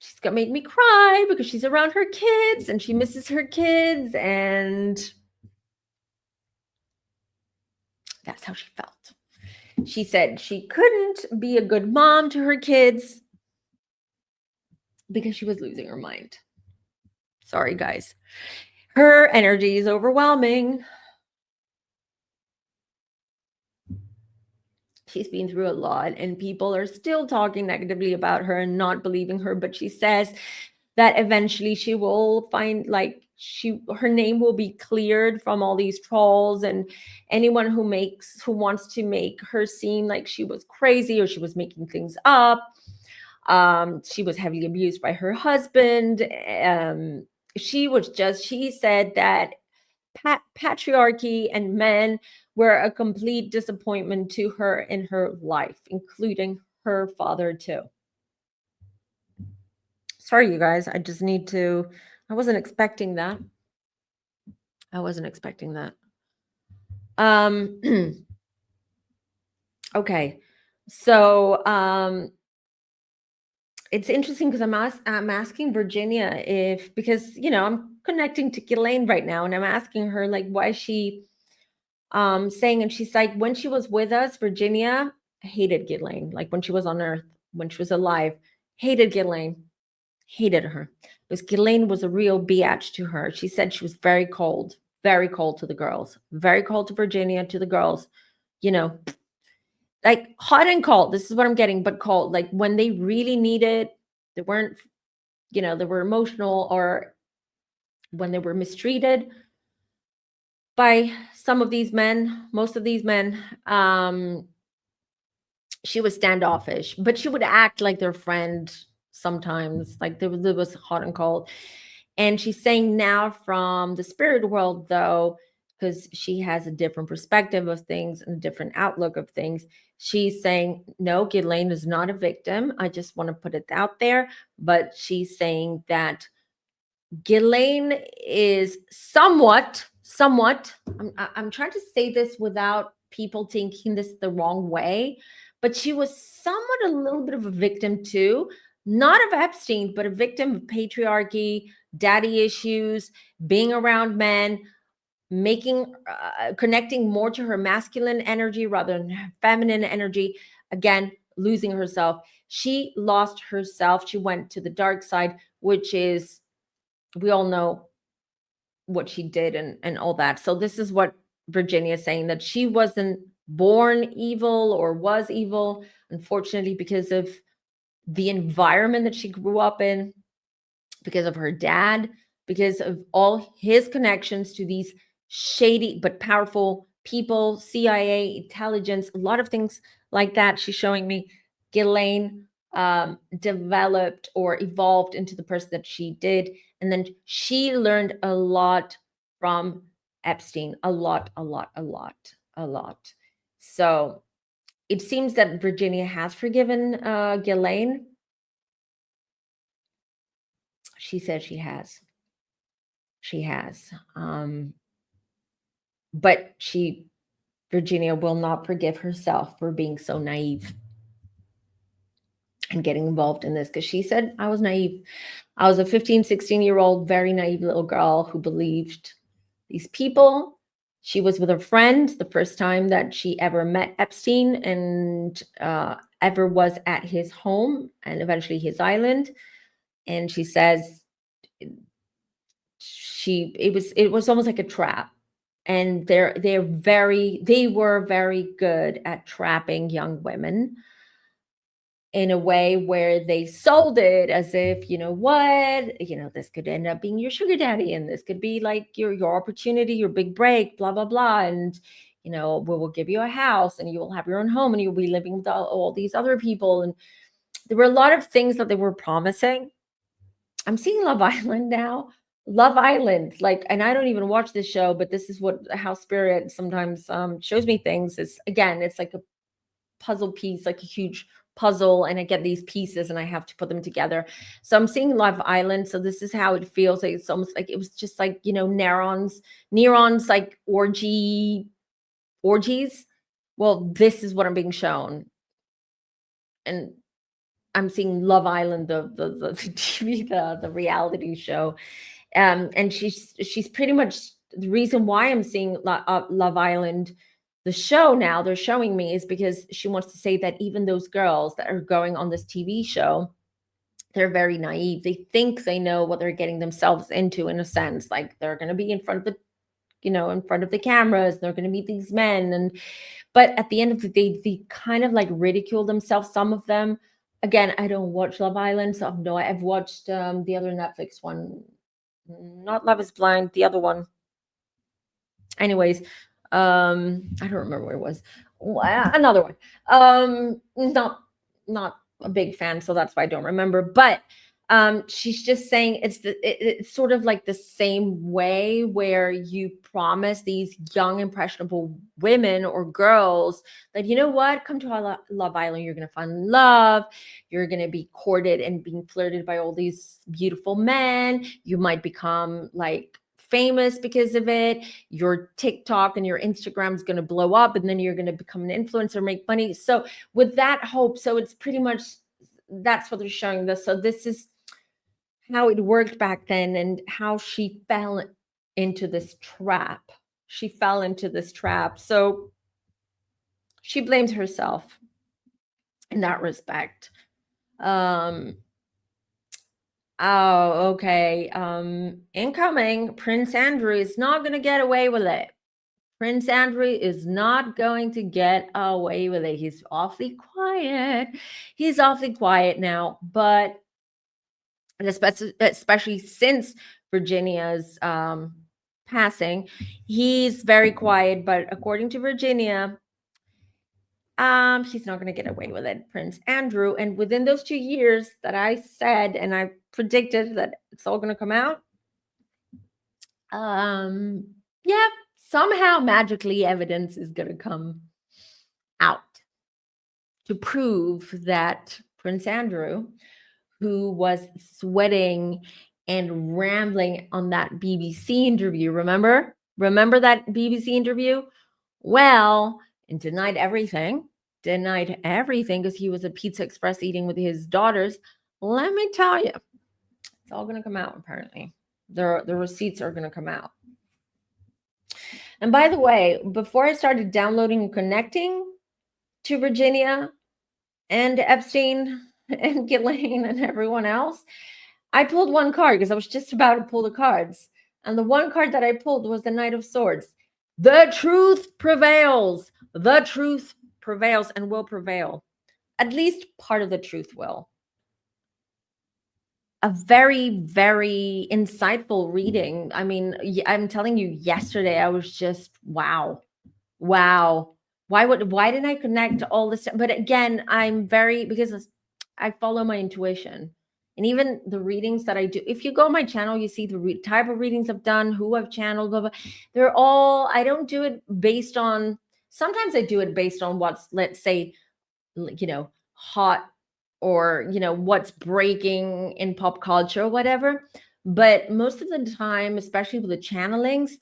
She's gonna make me cry because she's around her kids and she misses her kids, and that's how she felt. She said she couldn't be a good mom to her kids because she was losing her mind. Sorry, guys. Her energy is overwhelming. She's been through a lot and people are still talking negatively about her and not believing her, but she says that eventually she will find, like, her name will be cleared from all these trolls and anyone who wants to make her seem like she was crazy or she was making things up. She was heavily abused by her husband. She said that patriarchy and men were a complete disappointment to her in her life, including her father too. Sorry, you guys. I wasn't expecting that. Okay. So it's interesting because I'm asking Virginia because I'm connecting to Ghislaine right now, and I'm asking her like why she saying, and she's like, when she was with us, Virginia hated Ghislaine, like when she was on Earth, when she was alive, hated Ghislaine, hated her because Ghislaine was a real biatch to her. She said she was very cold to the girls, very cold to Virginia, to the girls, like hot and cold. This is what I'm getting, but cold. Like when they really needed, they weren't, they were emotional, or when they were mistreated by some of these men, most of these men, she was standoffish, but she would act like their friend sometimes. Like there was hot and cold. And she's saying now from the spirit world, though, because she has a different perspective of things and a different outlook of things. She's saying, no, Ghislaine is not a victim. I just want to put it out there. But she's saying that Ghislaine is somewhat, I'm trying to say this without people taking this the wrong way, but she was somewhat a little bit of a victim too, not of Epstein, but a victim of patriarchy, daddy issues, being around men, making connecting more to her masculine energy rather than her feminine energy, again losing herself. She lost herself, she went to the dark side, which is, we all know what she did and all that. So this is what Virginia is saying, that she wasn't born evil or was evil, unfortunately, because of the environment that she grew up in, because of her dad, because of all his connections to these shady but powerful people, CIA, intelligence, a lot of things like that. She's showing me Ghislaine developed or evolved into the person that she did. And then she learned a lot from Epstein, a lot. So it seems that Virginia has forgiven Ghislaine. She says she has. She has. But Virginia will not forgive herself for being so naive and getting involved in this, because she said, I was naive. I was a 15, 16-year-old, very naive little girl who believed these people. She was with her friend the first time that she ever met Epstein and ever was at his home and eventually his island. And she says it was almost like a trap. And they were very good at trapping young women in a way where they sold it as if, this could end up being your sugar daddy, and this could be like your opportunity, your big break, blah blah blah, and we will give you a house and you will have your own home and you'll be living with all these other people. And there were a lot of things that they were promising. I'm seeing Love Island now. Love Island, and I don't even watch this show, but this is how Spirit sometimes shows me things. It's like a puzzle piece, like a huge puzzle, and I get these pieces and I have to put them together. So I'm seeing Love Island. So this is how it feels. Like it's almost like it was just like, neurons, like orgies. Well, this is what I'm being shown. And I'm seeing Love Island, the TV, the reality show. And she's pretty much the reason why I'm seeing Love Island, the show now they're showing me, is because she wants to say that even those girls that are going on this TV show, they're very naive. They think they know what they're getting themselves into, in a sense. Like they're going to be in front of the cameras, they're going to meet these men, but at the end of the day, they kind of like ridicule themselves, some of them. Again, I don't watch Love Island, so no, I've watched the other Netflix one, not Love is Blind, the other one. Anyways, I don't remember what it was. Another one. Not a big fan, so that's why I don't remember. But she's just saying it's sort of like the same way where you promise these young impressionable women or girls that, come to Love Island, you're going to find love, you're going to be courted and being flirted by all these beautiful men, you might become like famous because of it, your TikTok and your Instagram is going to blow up, and then you're going to become an influencer, make money. So with that hope, so it's pretty much, that's what they're showing this. So this is how it worked back then and how she fell into this trap. So she blames herself in that respect. Oh, okay. Incoming, Prince Andrew is not going to get away with it. Prince Andrew is not going to get away with it. He's awfully quiet. Now, but especially since Virginia's passing, he's very quiet. But according to Virginia, he's not going to get away with it, Prince Andrew. And within those 2 years that I said, and I predicted that it's all going to come out, yeah, somehow magically evidence is going to come out to prove that Prince Andrew, who was sweating and rambling on that BBC interview, remember that BBC interview? Well, and denied everything because he was at Pizza Express eating with his daughters. Let me tell you, it's all going to come out. Apparently the receipts are going to come out. And by the way, before I started downloading and connecting to Virginia and Epstein and Ghislaine and everyone else, I pulled one card because I was just about to pull the cards. And the one card that I pulled was the Knight of Swords. The truth prevails. The truth prevails and will prevail. At least part of the truth will. A very, very insightful reading. I mean, I'm telling you, yesterday I was just, wow. Why didn't I connect all this? But again, because I follow my intuition. And even the readings that I do, if you go on my channel, you see the type of readings I've done, who I've channeled, blah, blah. They're all, I don't do it based on, sometimes I do it based on what's, let's say, hot, or, what's breaking in pop culture or whatever. But most of the time, especially with the channelings,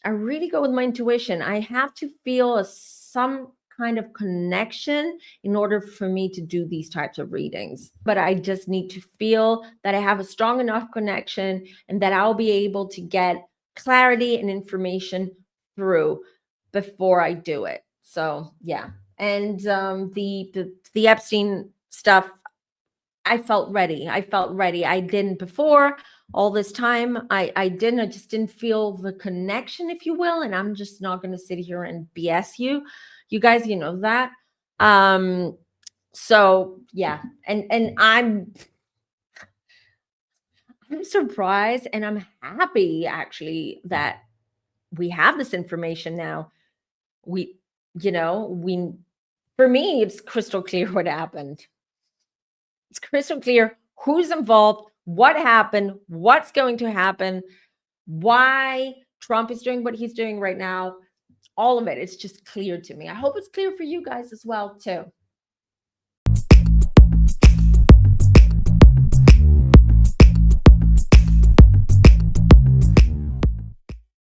I really go with my intuition. I have to feel some kind of connection in order for me to do these types of readings. But I just need to feel that I have a strong enough connection and that I'll be able to get clarity and information through before I do it. So yeah. And the Epstein stuff, I felt ready. I didn't before all this time. I just didn't feel the connection, if you will. And I'm just not going to sit here and BS you. You guys, you know that. So yeah. And I'm surprised and I'm happy actually that we have this information now. For me, it's crystal clear what happened. It's crystal clear who's involved, what happened, what's going to happen, why Trump is doing what he's doing right now. All of it. It's just clear to me. I hope it's clear for you guys as well, too.